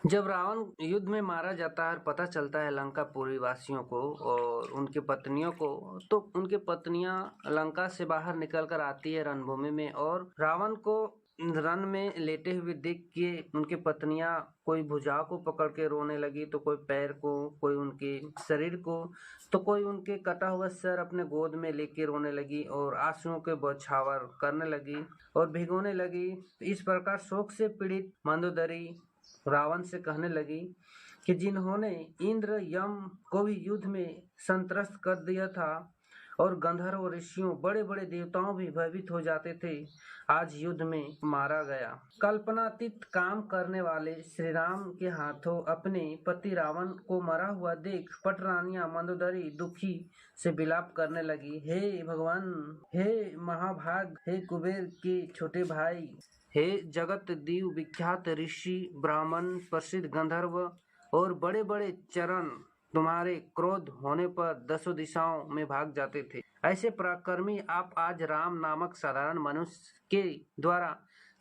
जब रावण युद्ध में मारा जाता है और पता चलता है लंकापुरी वासियों को और उनकी पत्नियों को, तो उनकी पत्नियां लंका से बाहर निकलकर आती है रणभूमि में, और रावण को रन में लेटे हुए देख के उनकी पत्नियां कोई भुजाओं को पकड़ के रोने लगी, तो कोई पैर को, कोई उनके शरीर को, तो कोई उनके कटा हुआ सर अपने गोद में लेके रोने लगी और आंसुओं के बौछावर करने लगी और भिगोने लगी। इस प्रकार शोक से पीड़ित मंदोदरी रावण से कहने लगी कि जिन्होंने इंद्र यम को भी युद्ध में संत्रस्त कर दिया था और गंधर्व ऋषियों बड़े बड़े देवताओं भी भयभीत हो जाते थे, आज युद्ध में मारा गया। कल्पनातीत काम करने वाले श्री राम के हाथों अपने पति रावण को मरा हुआ देख पटरानियां मंदोदरी दुखी से विलाप करने लगी। हे भगवान, हे महाभाग, हे कुबेर के छोटे भाई, हे जगत दीव विख्यात ऋषि ब्राह्मण प्रसिद्ध गंधर्व और बड़े बड़े चरण, तुम्हारे क्रोध होने पर दसों दिशाओं में भाग जाते थे। ऐसे पराक्रमी आप आज राम नामक साधारण मनुष्य के द्वारा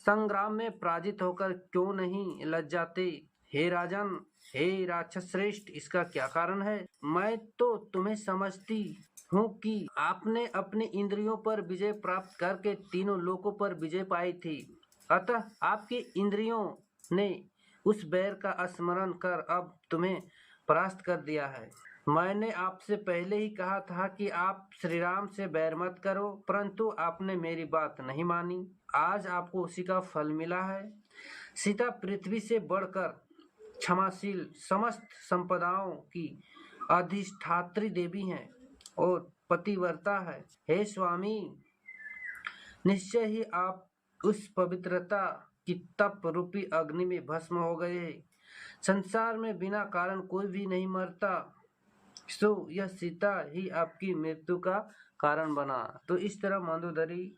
संग्राम में पराजित होकर क्यों नहीं लज्जाते? हे राजन, हे राक्षस श्रेष्ठ, इसका क्या कारण है? मैं तो तुम्हें समझती हूँ कि आपने अपनी इंद्रियों पर विजय प्राप्त करके तीनों लोकों पर विजय पाई थी, अतः आपकी इंद्रियों ने उस बैर का स्मरण कर अब तुम्हें परास्त कर दिया है। मैंने आपसे पहले ही कहा था कि आप श्री राम से बैर मत करो, परंतु आपने मेरी बात नहीं मानी। आज आपको उसी का फल मिला है। सीता पृथ्वी से बढ़कर क्षमाशील, समस्त संपदाओं की अधिष्ठात्री देवी हैं और पतिव्रता है। हे स्वामी, निश्चय ही आप उस पवित्रता की तप रूपी अग्नि में भस्म हो गए। संसार में बिना कारण कोई भी नहीं मरता, सो यह सीता ही आपकी मृत्यु का कारण बना। तो इस तरह मंदोदरी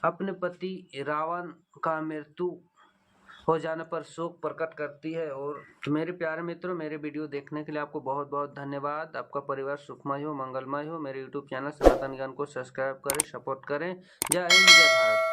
अपने पति रावण का मृत्यु हो जाने पर शोक प्रकट करती है। और तो मेरे प्यारे मित्रों, मेरे वीडियो देखने के लिए आपको बहुत बहुत धन्यवाद। आपका परिवार सुखमय हो, मंगलमय हो। मेरे यूट्यूब चैनल सनातन ज्ञान को सब्सक्राइब करें, सपोर्ट करें। जय हिंद, जय भारत।